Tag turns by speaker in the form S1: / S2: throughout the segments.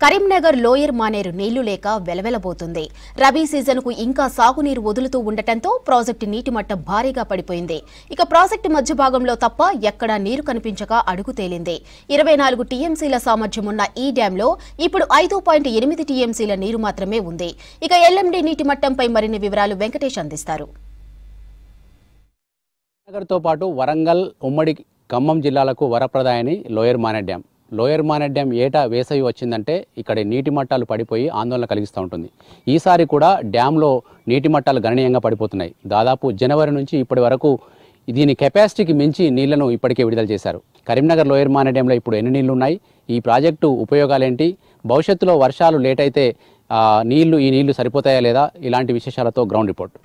S1: Karimnagar lower Maneru నీళ్లు లేక వెలవెలబోతుంది. రబీ సీజన్కు ఇంకా సాగునీరు వదులుతూ ఉండటంతో ప్రాజెక్టు నీటి మట్టం భారీగా పడిపోయింది. ఇక ప్రాజెక్టు మధ్య భాగంలో తప్ప ఎక్కడా నీరు కనిపించక అడుగు తేలింది. 24 టీఎంసీల సామర్థ్యం ఉన్న ఈ డ్యాంలో ఇప్పుడు 5.8 టీఎంసీల నీరు మాత్రమే ఉంది. ఇక ఎల్ఎండి నీటి మట్టంపై మరిన్ని వివరాలు వెంకటేష్ అందిస్తారు.
S2: నగర్తో పాటు వరంగల్, ఉమ్మడి ఖమ్మం జిల్లాలకు వరప్రదాయని lower Maneru dam. Lower Maneru dam ఏటా వేసవి వచ్చిందంటే ఇక్కడ నీటి మట్టాలు పడిపోయి ఆందోళన కలిగిస్తూ ఉంటుంది. ఈసారి కూడా డ్యాంలో నీటి మట్టాలు గణనీయంగా పడిపోతున్నాయి. దాదాపు జనవరి నుంచి ఇప్పటి వరకు దీని కెపాసిటీకి మించి నీళ్లను ఇప్పటికే విడుదల చేశారు. కరీంనగర్ లోయర్ మానేరు డ్యాంలో ఇప్పుడు ఎన్ని నీళ్లు ఉన్నాయి, ఈ ప్రాజెక్టు ఉపయోగాలేంటి, భవిష్యత్తులో వర్షాలు లేట్ అయితే ఈ నీళ్లు సరిపోతాయా లేదా, ఇలాంటి విశేషాలతో ground report.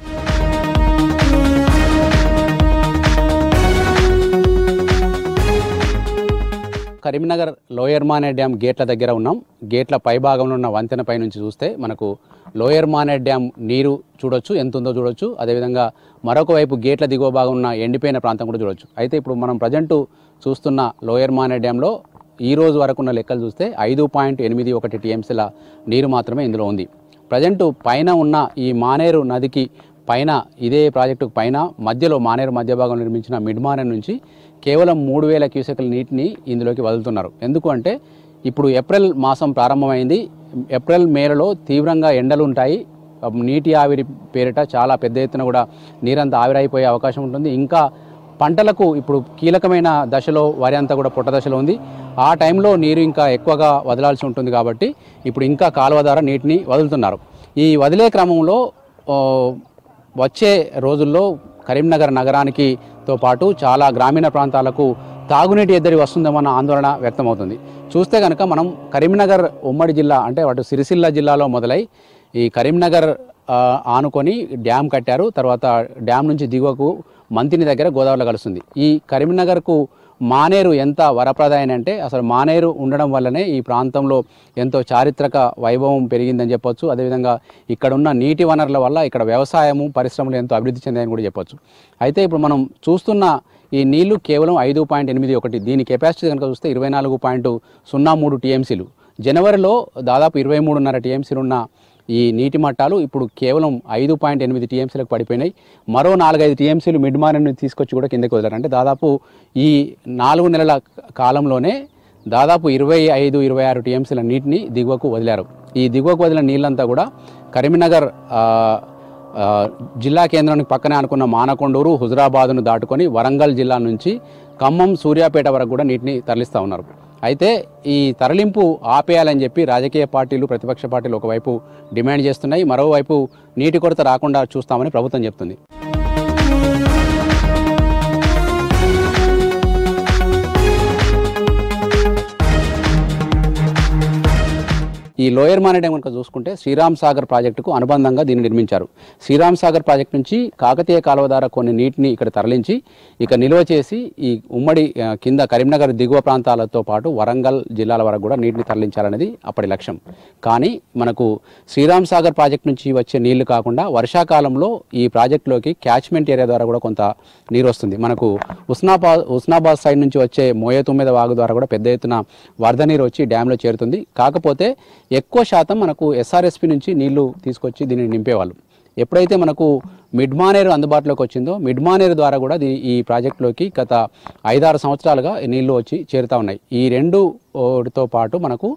S2: Karimnagar lower Maneru dam గేట్ల దగ్గర ఉన్నాం. గేట్ల పై భాగంలో ఉన్న వంతెనపై నుంచి చూస్తే మనకు లోయర్ మానేరు డ్యాం నీరు చూడొచ్చు, ఎంత ఉందో చూడొచ్చు. అదేవిధంగా మరొక వైపు గేట్ల దిగువ భాగం ఉన్న ఎండిపోయిన ప్రాంతం కూడా చూడొచ్చు. అయితే ఇప్పుడు మనం ప్రజెంట్ చూస్తున్న లోయర్ మానేరు డ్యాంలో ఈ రోజు వరకు ఉన్న లెక్కలు చూస్తే 5.81 టీఎంసీల నీరు మాత్రమే ఇందులో ఉంది. ప్రజెంట్ పైన ఉన్న ఈ మానేరు నదికి పైన, ఇదే ప్రాజెక్టుకు పైన మధ్యలో మానేరు మధ్య భాగంలో నిర్మించిన మిడ్ మానేరు నుంచి కేవలం 3000 క్యూసెక్ల నీటిని ఇందులోకి వదులుతున్నారు. ఎందుకు అంటే ఇప్పుడు ఏప్రిల్ మాసం ప్రారంభమైంది. ఏప్రిల్ మేలలో తీవ్రంగా ఎండలు ఉంటాయి. నీటి ఆవిరి పేరిట చాలా పెద్ద ఎత్తున కూడా నీరంతా ఆవిరైపోయే అవకాశం ఉంటుంది. ఇంకా పంటలకు ఇప్పుడు కీలకమైన దశలో వరి అంతా కూడా పొట్ట దశలో ఉంది. ఆ టైంలో నీరు ఇంకా ఎక్కువగా వదలాల్సి ఉంటుంది. కాబట్టి ఇప్పుడు ఇంకా కాలువ ద్వారా నీటిని వదులుతున్నారు. ఈ వదిలే క్రమంలో వచ్చే రోజుల్లో కరీంనగర్ నగరానికి తో పాటు చాలా గ్రామీణ ప్రాంతాలకు తాగునీటి ఎద్దడి వస్తుందేమన్న ఆందోళన వ్యక్తమవుతుంది. చూస్తే కనుక మనం కరీంనగర్ ఉమ్మడి జిల్లా అంటే అటు సిరిసిల్ల జిల్లాలో మొదలై ఈ కరీంనగర్ ఆనుకొని డ్యామ్ కట్టారు. తర్వాత డ్యామ్ నుంచి దిగువకు మంతిని దగ్గర గోదావరిలో కలుస్తుంది. ఈ కరీంనగర్కు మానేరు ఎంత వరప్రదాయని అంటే అసలు మానేరు ఉండడం వల్లనే ఈ ప్రాంతంలో ఎంతో చారిత్రక వైభవం పెరిగిందని చెప్పొచ్చు. అదేవిధంగా ఇక్కడ ఉన్న నీటి వనరుల వల్ల ఇక్కడ వ్యవసాయము, పరిశ్రమలు ఎంతో అభివృద్ధి చెందాయని కూడా చెప్పొచ్చు. అయితే ఇప్పుడు మనం చూస్తున్న ఈ నీళ్లు కేవలం 5.81, దీని కెపాసిటీ కనుక చూస్తే 24.03 టీఎంసీలు. జనవరిలో దాదాపు 23.5 టీఎంసీలు ఉన్న ఈ నీటి మట్టాలు ఇప్పుడు కేవలం 5.8 టీఎంసీలకు పడిపోయినాయి. మరో 4-5 టీఎంసీలు మిడ్ మానేరుని తీసుకొచ్చి కూడా కిందకి వదిలారు. అంటే దాదాపు ఈ 4 నెలల కాలంలోనే దాదాపు 25-26 టీఎంసీల నీటిని దిగువకు వదిలారు. ఈ దిగువకు వదిలిన నీళ్ళంతా కూడా కరీంనగర్ జిల్లా కేంద్రానికి పక్కనే అనుకున్న మానకొండూరు, హుజురాబాద్ను దాటుకొని వరంగల్ జిల్లా నుంచి ఖమ్మం, సూర్యాపేట వరకు కూడా నీటిని తరలిస్తూ ఉన్నారు. అయితే ఈ తరలింపు ఆపేయాలని చెప్పి రాజకీయ పార్టీలు, ప్రతిపక్ష పార్టీలు ఒకవైపు డిమాండ్ చేస్తున్నాయి. మరోవైపు నీటి కొరత రాకుండా చూస్తామని ప్రభుత్వం చెప్తుంది. ఈ లోయర్ మానేరు డ్యాం కనుక చూసుకుంటే శ్రీరామ్ సాగర్ ప్రాజెక్టుకు అనుబంధంగా దీన్ని నిర్మించారు. శ్రీరామ్ సాగర్ ప్రాజెక్టు నుంచి కాకతీయ కాలువ ద్వారా కొన్ని నీటిని ఇక్కడ తరలించి ఇక నిల్వ చేసి ఈ ఉమ్మడి కింద కరీంనగర్ దిగువ ప్రాంతాలతో పాటు వరంగల్ జిల్లాల వరకు కూడా నీటిని తరలించాలనేది అప్పటి లక్ష్యం. కానీ మనకు శ్రీరామ్ సాగర్ ప్రాజెక్టు నుంచి వచ్చే నీళ్లు కాకుండా వర్షాకాలంలో ఈ ప్రాజెక్టులోకి క్యాచ్మెంట్ ఏరియా ద్వారా కూడా కొంత నీరు వస్తుంది. మనకు ఉస్నాబాద్ సైడ్ నుంచి వచ్చే మోయతుమ్మెద వాగు ద్వారా కూడా పెద్ద ఎత్తున వరద నీరు వచ్చి డ్యాంలో చేరుతుంది. కాకపోతే ఎక్కువ శాతం మనకు ఎస్ఆర్ఎస్పి నుంచి నీళ్లు తీసుకొచ్చి దీన్ని నింపేవాళ్ళు. ఎప్పుడైతే మనకు మిడ్ మానేరు అందుబాటులోకి వచ్చిందో మిడ్ మానేరు ద్వారా కూడా ఈ ప్రాజెక్టులోకి గత 5-6 సంవత్సరాలుగా నీళ్లు వచ్చి చేరుతూ ఉన్నాయి. ఈ రెండుతో పాటు మనకు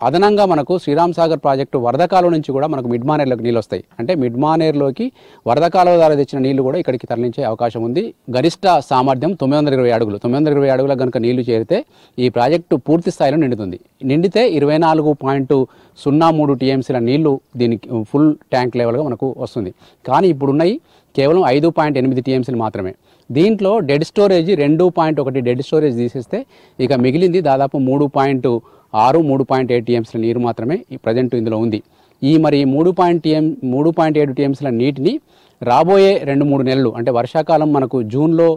S2: అదనంగా మనకు శ్రీరామ్ సాగర్ ప్రాజెక్టు వరదకాలం నుంచి కూడా మనకు మిడ్ మానేరులోకి నీళ్ళు వస్తాయి. అంటే మిడ్ మానేరులోకి వరదకాలం ద్వారా తెచ్చిన నీళ్లు కూడా ఇక్కడికి తరలించే అవకాశం ఉంది. గరిష్ట సామర్థ్యం 920 అడుగులు. 920 అడుగుల కనుక నీళ్లు చేరితే ఈ ప్రాజెక్టు పూర్తి స్థాయిలో నిండుతుంది. నిండితే 24.03 టీఎంసీల నీళ్లు దీనికి ఫుల్ ట్యాంక్ లెవెల్గా మనకు వస్తుంది. కానీ ఇప్పుడున్నవి కేవలం 5.8 టీఎంసీలు మాత్రమే. దీంట్లో డెడ్ స్టోరేజ్ 2.1 డెడ్ స్టోరేజ్ తీసేస్తే ఇక మిగిలింది దాదాపు 3.8 టీఎంసీల నీరు మాత్రమే ఈ ప్రజెంట్ ఇందులో ఉంది. ఈ 3.7 టీఎంసీల నీటిని రాబోయే 2-3 నెలలు అంటే వర్షాకాలం మనకు జూన్లో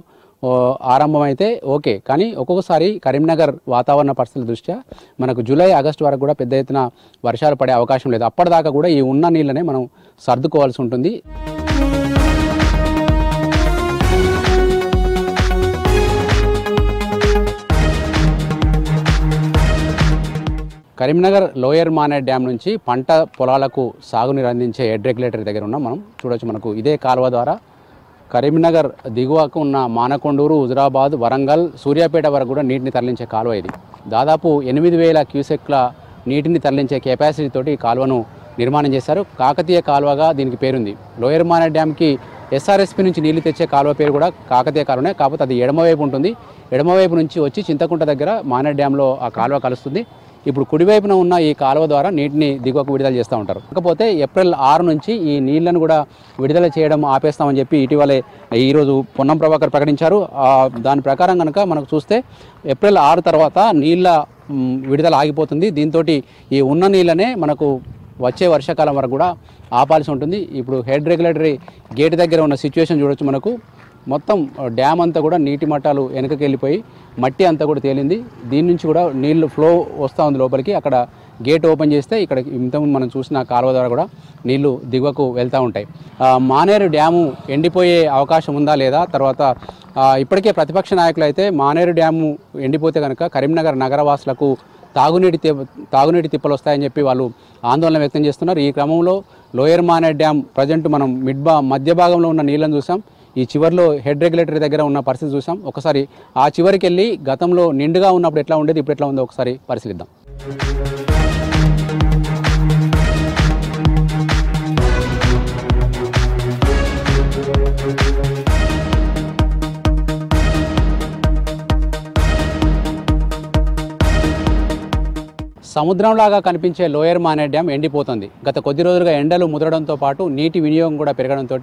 S2: ఆరంభమైతే ఓకే, కానీ ఒక్కొక్కసారి కరీంనగర్ వాతావరణ పరిస్థితుల దృష్ట్యా మనకు జూలై, ఆగస్టు వరకు కూడా పెద్ద ఎత్తున వర్షాలు పడే అవకాశం లేదు. అప్పటిదాకా కూడా ఈ ఉన్న నీళ్ళనే మనం సర్దుకోవాల్సి ఉంటుంది. కరీంనగర్ లోయర్ మానేర్ డ్యామ్ నుంచి పంట పొలాలకు సాగునీరు అందించే హెడ్ రెగ్యులేటర్ దగ్గర ఉన్నాం మనం. చూడొచ్చు మనకు ఇదే కాలువ ద్వారా కరీంనగర్ దిగువకు ఉన్న మానకొండూరు, హుజురాబాద్, వరంగల్, సూర్యాపేట వరకు కూడా నీటిని తరలించే కాలువ ఇది. దాదాపు 8,000 క్యూసెక్ల నీటిని తరలించే కెపాసిటీ తోటి ఈ కాలువను నిర్మాణం చేశారు. కాకతీయ కాలువగా దీనికి పేరుంది. లోయర్ మానేర్ డ్యామ్కి ఎస్ఆర్ఎస్పి నుంచి నీళ్లు తెచ్చే కాలువ పేరు కూడా కాకతీయ కాలువనే, కాకపోతే అది ఎడమవైపు ఉంటుంది. ఎడమవైపు నుంచి వచ్చి చింతకుంట దగ్గర మానేర్ డ్యాంలో ఆ కాలువ కలుస్తుంది. ఇప్పుడు కుడివైపున ఉన్న ఈ కాలువ ద్వారా నీటిని దిగువకు విడుదల చేస్తూ ఉంటారు. కాకపోతే ఏప్రిల్ 6 నుంచి ఈ నీళ్లను కూడా విడుదల చేయడం ఆపేస్తామని చెప్పి ఇటీవలే ఈరోజు పొన్నం ప్రభాకర్ ప్రకటించారు. దాని ప్రకారం కనుక మనకు చూస్తే ఏప్రిల్ 6 తర్వాత నీళ్ళ విడుదల ఆగిపోతుంది. దీంతో ఈ ఉన్న నీళ్ళనే మనకు వచ్చే వర్షాకాలం వరకు కూడా ఆపాల్సి ఉంటుంది. ఇప్పుడు హెడ్ రెగ్యులేటరీ గేట్ దగ్గర ఉన్న సిచ్యువేషన్ చూడొచ్చు. మనకు మొత్తం డ్యామ్ అంతా కూడా నీటి మట్టాలు వెనకకి వెళ్ళిపోయి మట్టి అంతా కూడా తేలింది. దీని నుంచి కూడా నీళ్లు ఫ్లో వస్తూ ఉంది లోపలికి. అక్కడ గేట్ ఓపెన్ చేస్తే ఇక్కడ ఇంతకుముందు మనం చూసిన కాలువ ద్వారా కూడా నీళ్లు దిగువకు వెళ్తూ ఉంటాయి. మానేరు డ్యాము ఎండిపోయే అవకాశం ఉందా లేదా, తర్వాత ఇప్పటికే ప్రతిపక్ష నాయకులు అయితే మానేరు డ్యాము ఎండిపోతే కనుక కరీంనగర్ నగరవాసులకు తాగునీటి తిప్పలు వస్తాయని చెప్పి వాళ్ళు ఆందోళన వ్యక్తం చేస్తున్నారు. ఈ క్రమంలో లోయర్ మానేర్ డ్యామ్ ప్రజెంట్ మనం మధ్య భాగంలో ఉన్న నీళ్ళని చూసాం. ఈ చివరిలో హెడ్ రెగ్యులేటరీ దగ్గర ఉన్న పరిస్థితి చూసాం. ఒకసారి ఆ చివరికి వెళ్ళి గతంలో నిండుగా ఉన్నప్పుడు ఎట్లా ఉండేది, ఇప్పుడు ఎట్లా ఉందో ఒకసారి పరిశీలిద్దాం. సముద్రంలాగా కనిపించే లోయర్ మానేర్ డ్యామ్ ఎండిపోతుంది. గత కొద్ది రోజులుగా ఎండలు ముదరడంతో పాటు నీటి వినియోగం కూడా పెరగడంతో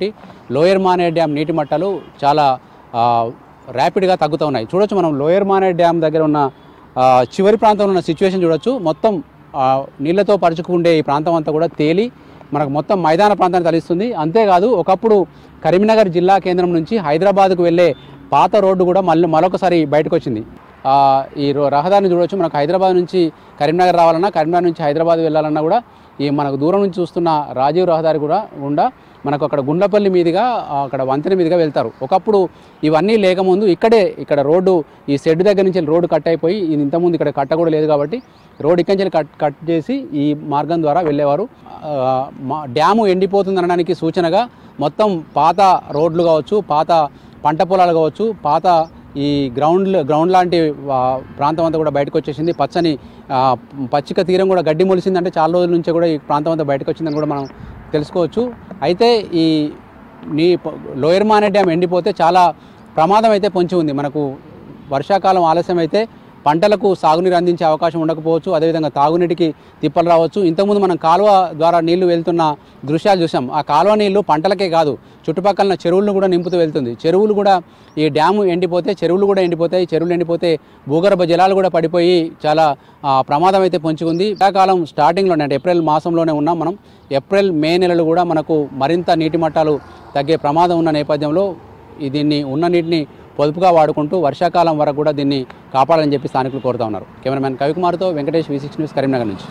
S2: లోయర్ మానేర్ డ్యామ్ నీటి మట్టాలు చాలా ర్యాపిడ్గా తగ్గుతూ ఉన్నాయి. చూడొచ్చు మనం లోయర్ మానేర్ డ్యామ్ దగ్గర ఉన్న చివరి ప్రాంతంలో ఉన్న సిచ్యువేషన్ చూడొచ్చు. మొత్తం నీళ్లతో పరుచుకుండే ఈ ప్రాంతం అంతా కూడా తేలి మనకు మొత్తం మైదాన ప్రాంతాన్ని తలిస్తుంది. అంతేకాదు ఒకప్పుడు కరీంనగర్ జిల్లా కేంద్రం నుంచి హైదరాబాద్కు వెళ్ళే పాత రోడ్డు కూడా మరొకసారి బయటకు వచ్చింది. ఈ రహదారిని చూడవచ్చు. మనకు హైదరాబాద్ నుంచి కరీంనగర్ రావాలన్నా, కరీంనగర్ నుంచి హైదరాబాద్ వెళ్ళాలన్నా కూడా ఈ మనకు దూరం నుంచి చూస్తున్న రాజీవ్ రహదారి కూడా గుండా మనకు అక్కడ గుండ్లపల్లి మీదుగా అక్కడ వంతెన మీదుగా వెళ్తారు. ఒకప్పుడు ఇవన్నీ లేకముందు ఇక్కడ రోడ్డు ఈ షెడ్ దగ్గర నుంచి రోడ్డు కట్ అయిపోయి ఇంతకుముందు ఇక్కడ కట్ట కూడా లేదు కాబట్టి రోడ్డు ఇక్కడి నుంచి కట్ చేసి ఈ మార్గం ద్వారా వెళ్ళేవారు. డ్యాము ఎండిపోతుంది అనడానికి సూచనగా మొత్తం పాత రోడ్లు కావచ్చు, పాత పంట పొలాలు కావచ్చు, పాత ఈ గ్రౌండ్ లాంటి ప్రాంతం అంతా కూడా బయటకు వచ్చేసింది. పచ్చిక తీరం కూడా గడ్డి మొలిసిందంటే చాలా రోజుల నుంచే కూడా ఈ ప్రాంతం అంతా బయటకు వచ్చిందని కూడా మనం తెలుసుకోవచ్చు. అయితే ఈ లోయర్ మానేర్ డ్యామ్ ఎండిపోతే చాలా ప్రమాదం అయితే పొంచి ఉంది. మనకు వర్షాకాలం ఆలస్యం అయితే పంటలకు సాగునీరు అందించే అవకాశం ఉండకపోవచ్చు. అదేవిధంగా తాగునీటికి తిప్పలు రావచ్చు. ఇంతకుముందు మనం కాలువ ద్వారా నీళ్లు వెళ్తున్న దృశ్యాలు చూసాం. ఆ కాలువ నీళ్లు పంటలకే కాదు చుట్టుపక్కల చెరువులను కూడా నింపుతూ వెళ్తుంది. చెరువులు కూడా ఈ డ్యాము ఎండిపోతే చెరువులు కూడా ఎండిపోతాయి. చెరువులు ఎండిపోతే భూగర్భ జలాలు కూడా పడిపోయి చాలా ప్రమాదం అయితే పొంచి ఉంది. ఎండాకాలం స్టార్టింగ్లోనే అంటే ఏప్రిల్ మాసంలోనే ఉన్నాం మనం. ఏప్రిల్ మే నెలలు కూడా మనకు మరింత నీటి మట్టాలు తగ్గే ప్రమాదం ఉన్న నేపథ్యంలో దీన్ని ఉన్న నీటిని పొదుపుగా వాడుకుంటూ వర్షాకాలం వరకు కూడా దీన్ని కాపాడాలని చెప్పి స్థానికులు కోరుతా ఉన్నారు. కెమెరామెన్ కవికుమార్తో వెంకటేష్, V6 న్యూస్, కరీంనగర్ నుంచి.